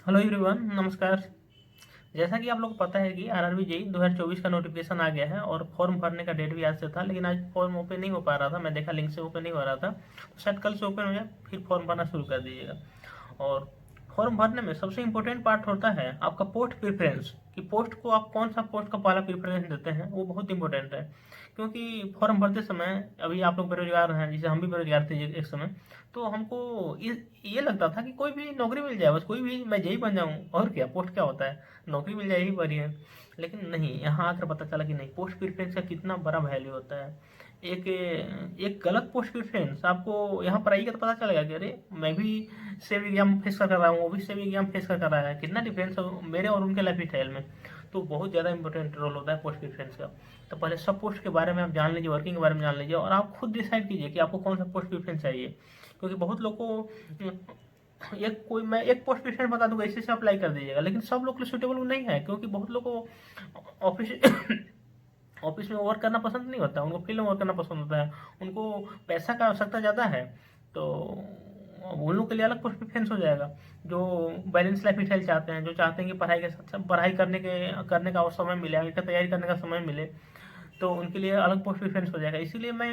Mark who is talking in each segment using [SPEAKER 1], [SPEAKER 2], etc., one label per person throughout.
[SPEAKER 1] Hello everyone, नमस्कार। जैसा कि आप लोग को पता है कि आरआरबी जेई 2024 का नोटिफिकेशन आ गया है और फॉर्म भरने का डेट भी आज से था, लेकिन आज फॉर्म ओपन नहीं हो पा रहा था। मैं देखा लिंक से ओपन नहीं हो रहा था, तो शायद कल से ओपन हो जाए, फिर फॉर्म भरना शुरू कर दीजिएगा। और फॉर्म भरने में सबसे इम्पोर्टेंट पार्ट होता है आपका पोस्ट प्रेफरेंस, कि पोस्ट को आप कौन सा पोस्ट का पहला प्रेफरेंस देते हैं, वो बहुत इंपॉर्टेंट है। क्योंकि फॉर्म भरते समय अभी आप लोग बेरोजगार हैं, जैसे हम भी बेरोजगार थे एक समय, तो हमको ये लगता था कि कोई भी नौकरी मिल जाए, बस कोई भी मैं जेई बन जाऊँ, और क्या पोस्ट क्या होता है, नौकरी मिल जाए यही बड़ी है। लेकिन नहीं, यहाँ आकर पता चला कि नहीं, पोस्ट प्रेफरेंस का कितना बड़ा वैल्यू होता है। एक एक गलत पोस्ट प्रेफरेंस आपको यहाँ पर आएगा तो पता चलेगा कि अरे मैं भी सेम एग्जाम फेस कर रहा हूँ, वो भी सेम एग्जाम फेस कर रहा है, कितना डिफरेंस है मेरे और उनके लाइफ स्टाइल में। तो बहुत ज़्यादा इंपॉर्टेंट रोल होता है पोस्ट प्रेफरेंस का। तो पहले सब पोस्ट के बारे में आप जान लीजिए, वर्किंग के बारे में जान लीजिए, और आप खुद डिसाइड कीजिए कि आपको कौन सा पोस्ट प्रेफरेंस चाहिए। क्योंकि बहुत लोग को एक कोई मैं एक पोस्ट प्रेफरेंस बता दूंगा, इसी से अप्लाई कर दीजिएगा, लेकिन सब लोग के लिए सूटेबल नहीं है। क्योंकि बहुत लोग को ऑफिस ऑफिस में वर्क करना पसंद नहीं होता, उनको फील्ड में वर्क करना पसंद होता है, उनको पैसा का आवश्यकता ज़्यादा है। तो उन लोग के लिए अलग प्रेफरेंस हो जाएगा। जो बैलेंस लाइफ स्टाइल चाहते हैं, जो चाहते हैं कि पढ़ाई के साथ साथ पढ़ाई करने का और समय मिले, आगे का तैयारी करने का समय मिले, तो उनके लिए अलग पोस्ट प्रेफरेंस हो जाएगा। इसीलिए मैं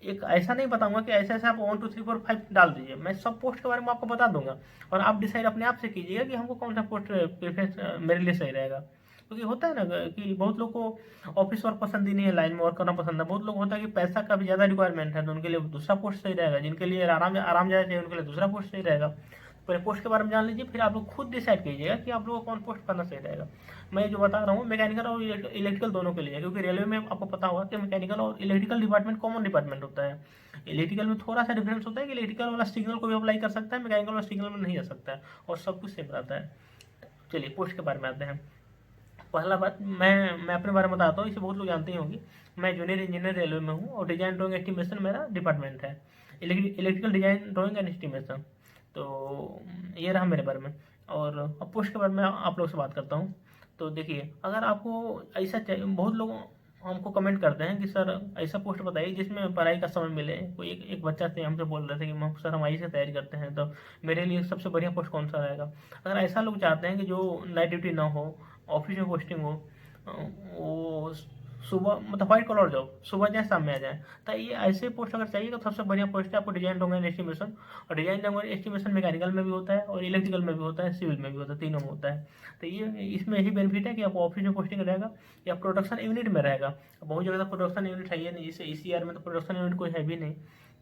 [SPEAKER 1] एक ऐसा नहीं बताऊंगा कि ऐसे ऐसे आप 1 2 3 4 5 डाल दीजिए, मैं सब पोस्ट के बारे में आपको बता दूंगा, और आप डिसाइड अपने आप से कीजिएगा कि हमको कौन सा पोस्ट प्रेफरेंस मेरे लिए सही रहेगा। क्योंकि होता है ना कि बहुत लोग को ऑफिस वर्क पसंद ही नहीं है, लाइन में वर्क करना पसंद है। बहुत लोग होता है कि पैसा का भी ज़्यादा रिक्वायरमेंट है, तो उनके लिए दूसरा पोस्ट सही रहेगा। जिनके लिए आराम आराम ज़्यादा चाहिए, उनके लिए दूसरा पोस्ट सही रहेगा। पहले पोस्ट के बारे में जान लीजिए, फिर आप लोग खुद डिसाइड कीजिएगा कि आप लोगों को कौन पोस्ट करना सही रहेगा। मैं जो बता रहा हूँ मैकेनिकल और इलेक्ट्रिकल दोनों के लिए, क्योंकि रेलवे में आपको पता होगा कि मैकेनिकल और इलेक्ट्रिकल डिपार्टमेंट कॉमन डिपार्टमेंट होता है। इलेक्ट्रिकल में थोड़ा सा डिफरेंस होता है कि इलेक्ट्रिकल वाला सिग्नल को भी अप्लाई कर सकता है, मैकेनिकल वाला सिग्नल में नहीं आ सकता है, और सब कुछ सेम रहता है। चलिए पोस्ट के बारे में आते हैं। पहला बात, मैं अपने बारे में बताता हूँ, इसे बहुत लोग जानते ही होंगे। मैं जूनियर इंजीनियर रेलवे में हूँ, और डिजाइन ड्राइंग एस्टिमेशन मेरा डिपार्टमेंट है, electrical design drawing and estimation. तो ये रहा मेरे बारे में। और अब पोस्ट के बारे में आप लोग से बात करता हूँ। तो देखिए, अगर आपको ऐसा चाहिए, बहुत लोग हमको कमेंट करते हैं कि सर ऐसा पोस्ट बताइए जिसमें पढ़ाई का समय मिले। कोई एक बच्चा से हमसे बोल रहे थे कि हम सर हम आई से तैयारी करते हैं, तो मेरे लिए सबसे बढ़िया पोस्ट कौन सा रहेगा। अगर ऐसा लोग चाहते हैं कि जो नाइट ड्यूटी ना हो, ऑफिस में पोस्टिंग हो, वो सुबह मतलब व्हाइट कॉलर जॉब, सुबह जाए शाम में आ जाए, तो ये ऐसे पोस्ट अगर चाहिए तो सबसे बढ़िया पोस्ट है आपको डिजाइन डोंगन एस्टिमेशन। और डिजाइन डोंगन एस्टिमेशन मैकेनिकल में भी होता है, और इलेक्ट्रिकल में भी होता है, सिविल में भी होता है, तीनों में होता है। तो ये इसमें यही बेनिफिट है कि आपको ऑफिस में पोस्टिंग रहेगा या प्रोडक्शन यूनिट में रहेगा। बहुत जगह प्रोडक्शन यूनिट है ही नहीं, जैसे ईसीआर में तो प्रोडक्शन यूनिट कोई है भी नहीं।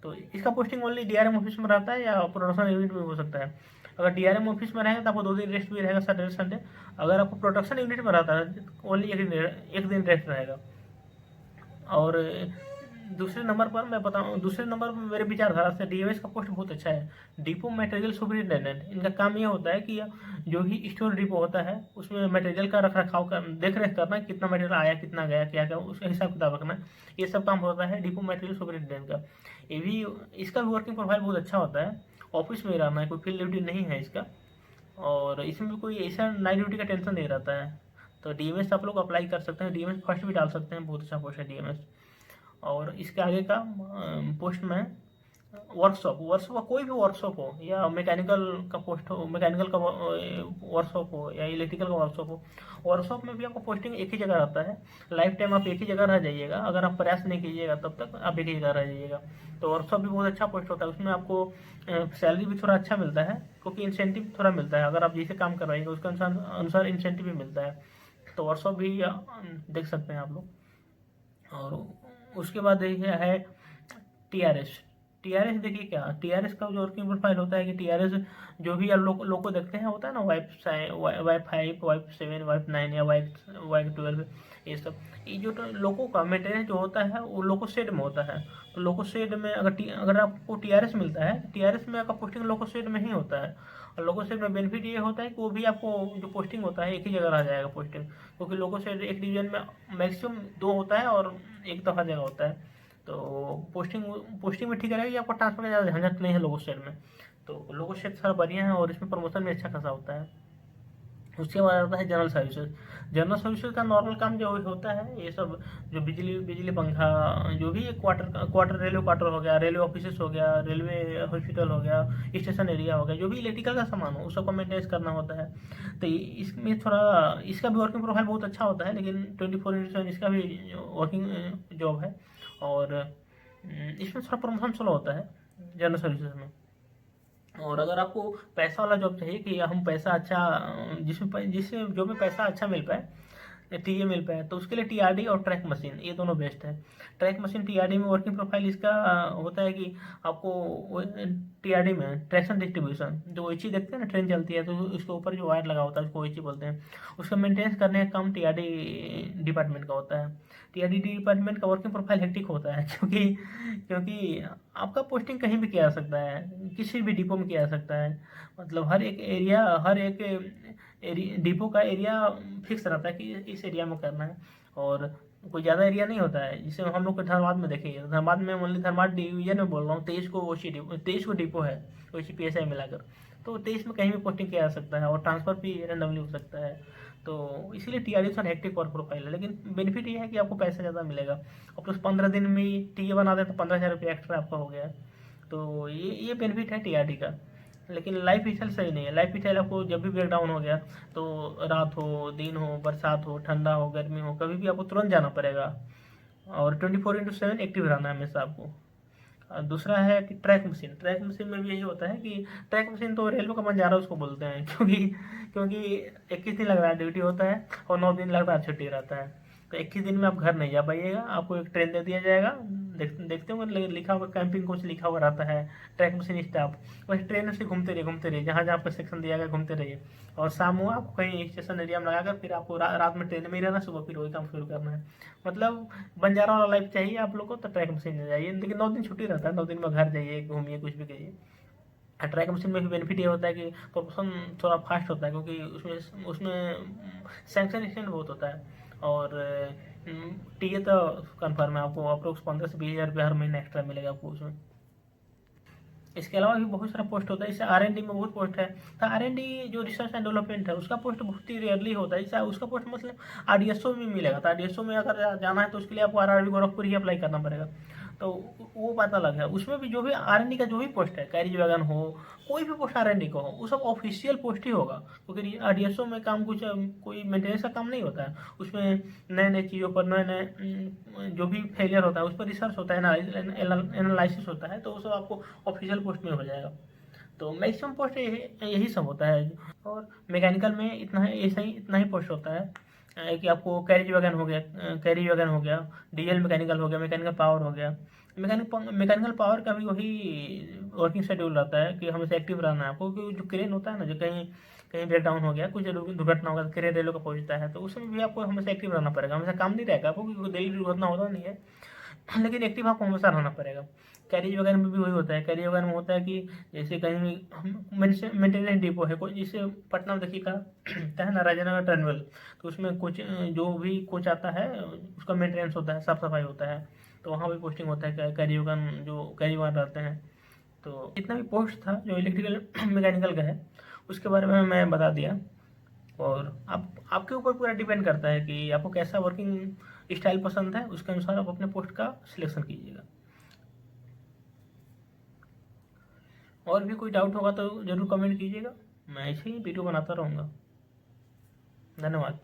[SPEAKER 1] तो इसका पोस्टिंग ओनली डीआरएम ऑफिस में रहता है, या प्रोडक्शन यूनिट में हो सकता है। अगर डीआरएम ऑफिस में रहेगा तो आपको 2 दिन रेस्ट भी रहेगा, सैटरडे संडे। अगर आपको प्रोडक्शन यूनिट में रहता है, ओनली एक दिन रेस्ट रहेगा। और दूसरे नंबर पर मैं बताऊँ, दूसरे नंबर पर मेरे विचारधारा से डीएमएस का पोस्ट बहुत अच्छा है, डिपो मटेरियल सुपरिटेंडेंट। इनका काम ये होता है कि जो भी स्टोर डिपो होता है उसमें मटेरियल का रख रखाव का देख रेख करना, कितना मटेरियल आया, कितना गया, क्या क्या, उसका हिसाब किताब रखना, ये सब काम होता है डिपो मटेरियल सुपरिटेंडेंट का। ये भी, इसका भी वर्किंग प्रोफाइल बहुत अच्छा होता है। ऑफिस में ही रहना है, कोई फील्ड ड्यूटी नहीं है इसका, और इसमें भी कोई ऐसा नाइट ड्यूटी का टेंशन नहीं रहता है। तो डीएमएस आप लोग अप्लाई कर सकते हैं, डीएमएस फर्स्ट भी डाल सकते हैं, बहुत अच्छा पोस्ट है डीएमएस। और इसके आगे का पोस्ट में वर्कशॉप वर्कशॉप का कोई भी वर्कशॉप हो, या मैकेनिकल का पोस्ट हो, मैकेनिकल का वर्कशॉप हो, या इलेक्ट्रिकल का वर्कशॉप हो, वर्कशॉप में भी आपको पोस्टिंग एक ही जगह रहता है। लाइफ टाइम आप एक ही जगह रह जाइएगा, अगर आप प्रयास नहीं कीजिएगा तब तक आप एक ही जगह रह जाइएगा। तो वर्कशॉप भी बहुत अच्छा पोस्ट होता है, उसमें आपको सैलरी भी थोड़ा अच्छा मिलता है, क्योंकि इंसेंटिव थोड़ा मिलता है, अगर आप जैसे काम करवाइएगा उसके अनुसार अनुसार इंसेंटिव भी मिलता है। तो वर्कशॉप भी देख सकते हैं आप लोग। और उसके बाद देखिए है टीआरएस। टीआरएस देखिए, क्या टीआरएस का जो वर्किंग प्रोफाइल होता है कि टीआरएस जो भी आप लोग को देखते हैं, होता है ना वाइप 5, वाइप 7, वाइप 9, या वाइप वाइप 12, ये सब। ये जो लोगों का मेंटेनेंस जो होता है वो लोको शेड में होता है। तो लोको शेड में अगर आपको टीआरएस मिलता है, टीआरएस में आपका पोस्टिंग लोको शेड में ही होता है। और लोको शेड में बेनिफिट ये होता है कि वो भी आपको जो पोस्टिंग होता है एक ही जगह रह जाएगा पोस्टिंग, क्योंकि लोको शेड एक डिवीजन में मैक्सिमम 2 होता है, और एक दफ़ा जगह होता है। तो पोस्टिंग पोस्टिंग में ठीक रहेगी, आपको ट्रांसफर का ज़्यादा झंझट नहीं है लोगो शेड में। तो लोगो शेड थोड़ा बढ़िया है, और इसमें प्रमोशन भी अच्छा खासा होता है। उसके बाद आता है जनरल सर्विसेज। जनरल सर्विसेज का नॉर्मल काम जो होता है, ये सब जो बिजली बिजली पंखा, जो भी क्वार्टर रेलवे क्वार्टर हो गया, रेलवे ऑफिसेस हो गया, रेलवे हॉस्पिटल हो गया, स्टेशन एरिया हो गया, जो भी इलेक्ट्रिकल का सामान हो उस सबको मेंटेनेंस करना होता है। तो इसमें थोड़ा इसका भी वर्किंग प्रोफाइल बहुत अच्छा होता है, लेकिन 24/7 इसका भी वर्किंग जॉब है। और इसमें थोड़ा प्रमोशन स्लो होता है जनरल सर्विसेज में। और अगर आपको पैसा वाला जॉब चाहिए कि हम पैसा अच्छा, जिससे जॉब में पैसा अच्छा मिल पाए, टीए मिल पाए, तो उसके लिए टीआरडी और ट्रैक मशीन ये दोनों बेस्ट है। ट्रैक मशीन टीआरडी में वर्किंग प्रोफाइल इसका होता है कि आपको टीआरडी में ट्रैक्शन डिस्ट्रीब्यूशन, जो ओइची देखते हैं ना, ट्रेन चलती है तो उसके ऊपर जो वायर लगा होता है उसको ओइची बोलते हैं, उसका मेंटेनेंस करने का काम टीआरडी डिपार्टमेंट का होता है। टीआरडी डिपार्टमेंट का वर्किंग प्रोफाइल हेक्टिक होता है, क्योंकि क्योंकि आपका पोस्टिंग कहीं भी किया जा सकता है, किसी भी डिपो में किया जा सकता है। मतलब हर एक डिपो का एरिया फिक्स रहता है कि इस एरिया में करना है, और कोई ज़्यादा एरिया नहीं होता है। जिसे हम लोग को धनबाद में देखेंगे, धनबाद में ओनली धनबाद डिवीजन में बोल रहा हूँ, 23 को डिपो है ओसी PSI मिलाकर। तो 23 में कहीं भी पोस्टिंग किया जा सकता है, और ट्रांसफर भी रैंडमली हो सकता है। तो इसीलिए टीआरडी थोड़ा हेक्टिक वर्क प्रोफाइल है, लेकिन बेनिफिट ये है कि आपको पैसा ज़्यादा मिलेगा। अब तो 15 दिन में ही टीए बना दे तो 15,000 रुपये एक्स्ट्रा आपका हो गया है। तो ये बेनिफिट है टीआरडी का। लेकिन लाइफ स्टाइल सही नहीं है। लाइफ स्टाइल आपको जब भी ब्रेकडाउन हो गया, तो रात हो, दिन हो, बरसात हो, ठंडा हो, गर्मी हो, कभी भी आपको तुरंत जाना पड़ेगा। और 24/7 एक्टिव रहना है हमेशा आपको। दूसरा है कि ट्रैक मशीन। ट्रैक मशीन में भी यही होता है कि ट्रैक मशीन तो रेलवे का बंजारा उसको बोलते हैं, क्योंकि 21 दिन लग रहा है ड्यूटी होता है, और 9 दिन लगता है छुट्टी रहता है। तो 21 दिन में आप घर नहीं जा पाइएगा, आपको एक ट्रेन दे दिया जाएगा। देखते होंगे लिखा हुआ कैंपिंग कोच लिखा हुआ रहता है, ट्रैक मशीन स्टाफ। वैसे ट्रेन से घूमते रहिए, जहाँ जहाँ पर सेक्शन दिया गया घूमते रहिए, और शाम हुआ आपको कहीं स्टेशन एरिया में लगाकर फिर आपको रात में ट्रेन में ही रहना, सुबह फिर वही काम शुरू करना है। मतलब बंजारा वाला लाइफ चाहिए आप लोग को तो ट्रैक मशीन में जाइए, लेकिन 9 दिन छुट्टी रहता है, 9 दिन में घर जाइए, घूमिए, कुछ भी करिए। ट्रैक मशीन में भी बेनिफिट ये होता है कि प्रमोशन थोड़ा फास्ट होता है, क्योंकि उसमें उसमें सैंक्शन एक्सटेंड बहुत होता है। और टीए तो कन्फर्म है, आपको अप्रोक्स 15 से 20 हज़ार रुपये हर महीने एक्स्ट्रा मिलेगा आपको उसमें। इसके अलावा भी बहुत सारा पोस्ट होता है, जैसे R&D में बहुत पोस्ट है। तो R&D जो रिसर्च एंड डेवलपमेंट है, उसका पोस्ट बहुत ही रेयरली होता है। जैसे उसका पोस्ट मतलब RDSO में मिलेगा, तो RDSO में अगर जाना है तो उसके लिए आपको RRB गोरखपुर ही अप्लाई करना पड़ेगा। तो वो बात अलग है। उसमें भी जो भी R&D का जो भी पोस्ट है, कैरिज वैगन हो, कोई भी पोस्ट R&D का हो, वो सब ऑफिशियल पोस्ट ही होगा, क्योंकि RDSO में काम कुछ कोई मेंटेनेंस का काम नहीं होता है। उसमें नए नए चीज़ों पर, नए नए जो भी फेलियर होता है उस पर रिसर्च होता है, एनालिसिस होता है, तो वो सब आपको ऑफिशियल पोस्ट में हो जाएगा। तो मैक्सिमम पोस्ट यही सब होता है। और मैकेनिकल में इतना ही पोस्ट होता है, कि आपको कैरिज वैगन हो गया, डीजल मैकेनिकल हो गया, मैकेनिकल पावर हो गया। मैकेनिकल पावर का भी वही वर्किंग शेड्यूल रहता है कि हमेशा एक्टिव रहना है आपको, क्योंकि जो क्रेन होता है ना, जो कहीं कहीं ब्रेक डाउन हो गया, कुछ दुर्घटना होगा, तो क्रेन रेलवे का पहुंचता है, तो उसमें भी आपको हमेशा एक्टिव रहना पड़ेगा। हमेशा काम नहीं रहेगा आपको, क्योंकि डेली दुर्घटना होता नहीं है, लेकिन एक्टिव आपको हमेशा रहना पड़ेगा। कैरिज वगैरह में भी वही होता है। कैरिज वगैरह में होता है कि जैसे कहीं मेंटेनेंस डिपो है कोई, जैसे पटना में देखिए का है ना, राजेंद्र टर्मिनल, तो उसमें कोच जो भी कोच आता है उसका मेंटेनेंस होता है, साफ सफाई होता है। तो वहाँ भी पोस्टिंग होता है कैरिज वगैरह, जो कैरिज वगैरह रहते हैं। तो जितना भी पोस्ट था जो इलेक्ट्रिकल मैकेनिकल का है, उसके बारे में मैं बता दिया। और आप आपके ऊपर पूरा डिपेंड करता है कि आपको कैसा वर्किंग स्टाइल पसंद है, उसके अनुसार आप अपने पोस्ट का सिलेक्शन कीजिएगा। और भी कोई डाउट होगा तो ज़रूर कमेंट कीजिएगा, मैं ऐसे ही वीडियो बनाता रहूँगा। धन्यवाद।